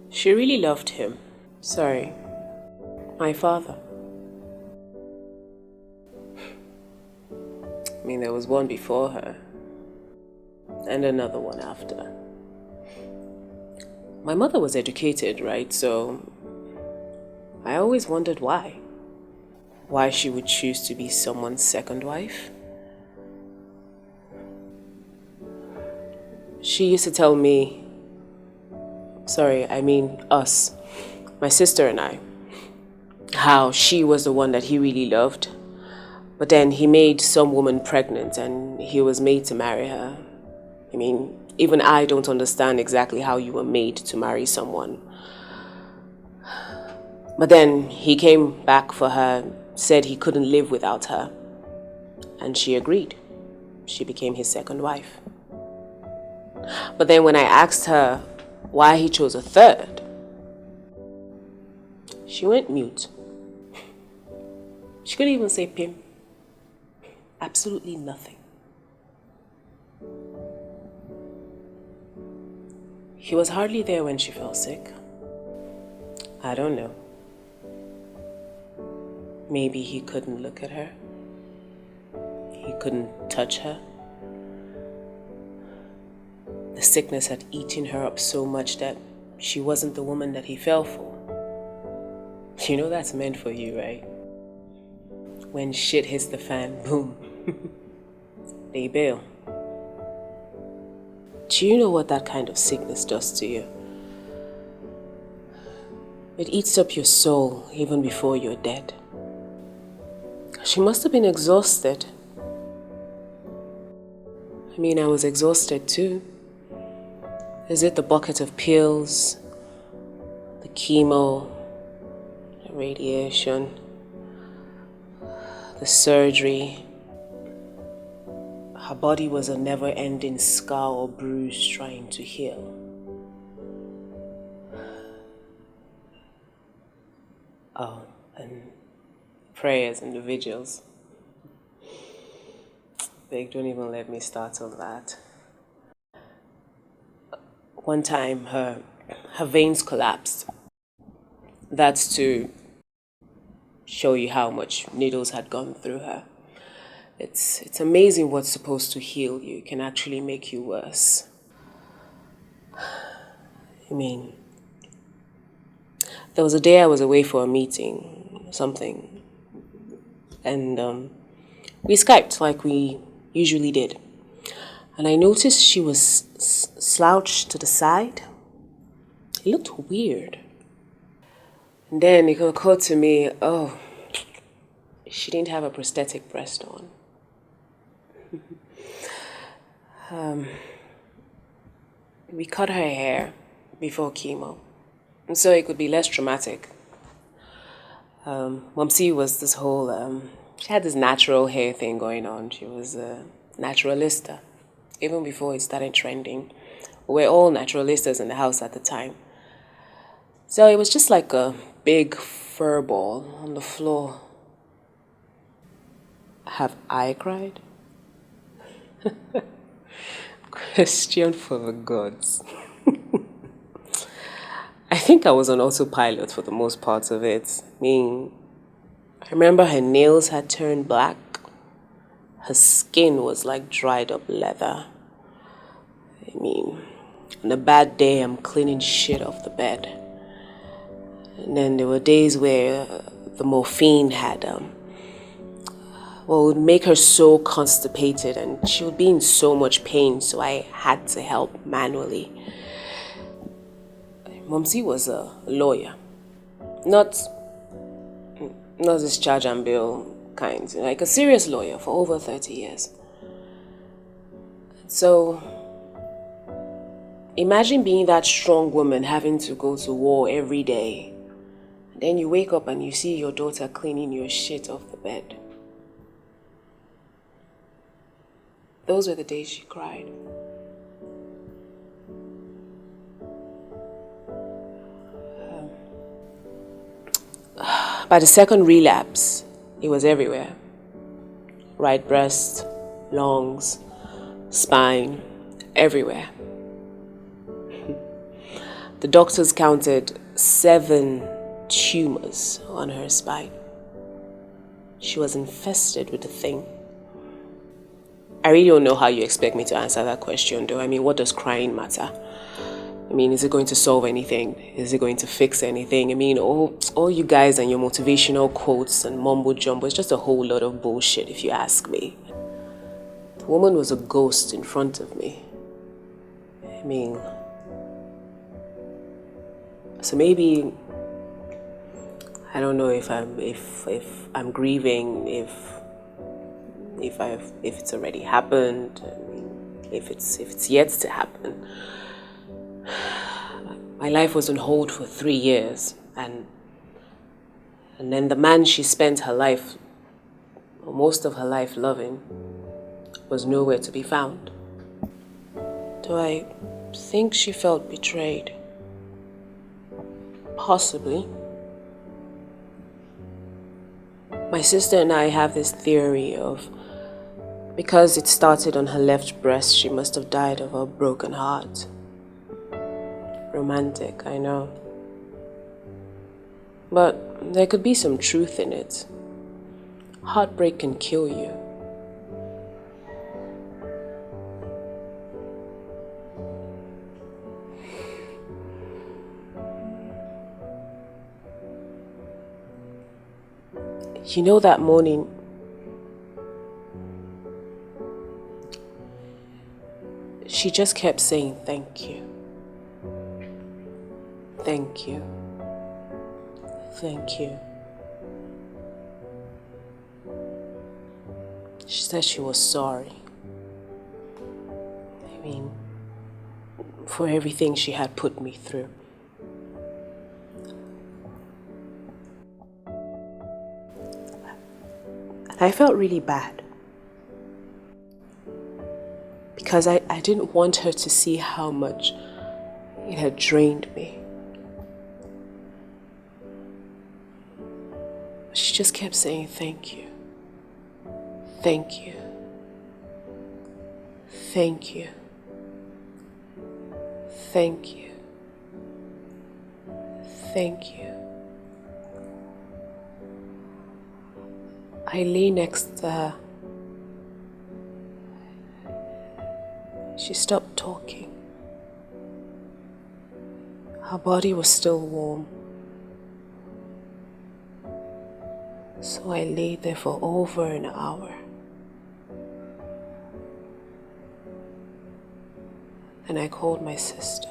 She really loved him. Sorry, my father. I mean, there was one before her, and another one after. My mother was educated, right? So I always wondered why. Why she would choose to be someone's second wife. She used to tell me, us, my sister and I, how she was the one that he really loved. But then he made some woman pregnant and he was made to marry her. I mean, even I don't understand exactly how you were made to marry someone. But then he came back for her, said he couldn't live without her. And she agreed. She became his second wife. But then when I asked her why he chose a third, she went mute. She couldn't even say Pim. Absolutely nothing. He was hardly there when she fell sick. I don't know. Maybe he couldn't look at her. He couldn't touch her. The sickness had eaten her up so much that she wasn't the woman that he fell for. You know that's meant for you, right? When shit hits the fan, boom. They bail. Do you know what that kind of sickness does to you? It eats up your soul even before you're dead. She must have been exhausted. I mean, I was exhausted too. Is it the bucket of pills, the chemo, the radiation, the surgery? Her body was a never-ending scar or bruise trying to heal. Oh, and prayers and the vigils. Big, don't even let me start on that. One time, her veins collapsed. That's to show you how much needles had gone through her. It's amazing what's supposed to heal you can actually make you worse. I mean, there was a day I was away for a meeting or something, and we Skyped like we usually did. And I noticed she was slouched to the side. It looked weird. And then it occurred to me, oh, she didn't have a prosthetic breast on. We cut her hair before chemo, and so it could be less traumatic. Momsi was this whole, she had this natural hair thing going on. She was a naturalista, even before it started trending. We were all naturalistas in the house at the time. So it was just like a big fur ball on the floor. Have I cried? Question for the gods. I think I was on autopilot for the most part of it. I mean, I remember her nails had turned black. Her skin was like dried up leather. I mean, on a bad day, I'm cleaning shit off the bed. And then there were days where the morphine had, would make her so constipated and she would be in so much pain, so I had to help manually. Momsi was a lawyer. Not this charge and bill kind, like a serious lawyer for over 30 years. So, imagine being that strong woman having to go to war every day. Then you wake up and you see your daughter cleaning your shit off the bed. Those were the days she cried. By the second relapse, it was everywhere. Right breast, lungs, spine, everywhere. The doctors counted 7 tumors on her spine. She was infested with the thing. I really don't know how you expect me to answer that question, though. I mean, what does crying matter? I mean, is it going to solve anything? Is it going to fix anything? I mean, all you guys and your motivational quotes and mumbo jumbo is just a whole lot of bullshit, if you ask me. The woman was a ghost in front of me. I mean, so maybe I don't know if I'm grieving, if it's already happened. I mean, if it's yet to happen. My life was on hold for 3 years, and then the man she spent her life, or most of her life, loving, was nowhere to be found. Do I think she felt betrayed? Possibly. My sister and I have this theory of, because it started on her left breast, she must have died of a broken heart. Romantic, I know. But there could be some truth in it. Heartbreak can kill you. You know, that morning, she just kept saying thank you. Thank you. Thank you. She said she was sorry. I mean, for everything she had put me through. And I felt really bad. Because I didn't want her to see how much it had drained me. She just kept saying thank you. Thank you. Thank you. Thank you. Thank you. I lay next to her. She stopped talking. Her body was still warm. So I lay there for over an hour. And I called my sister.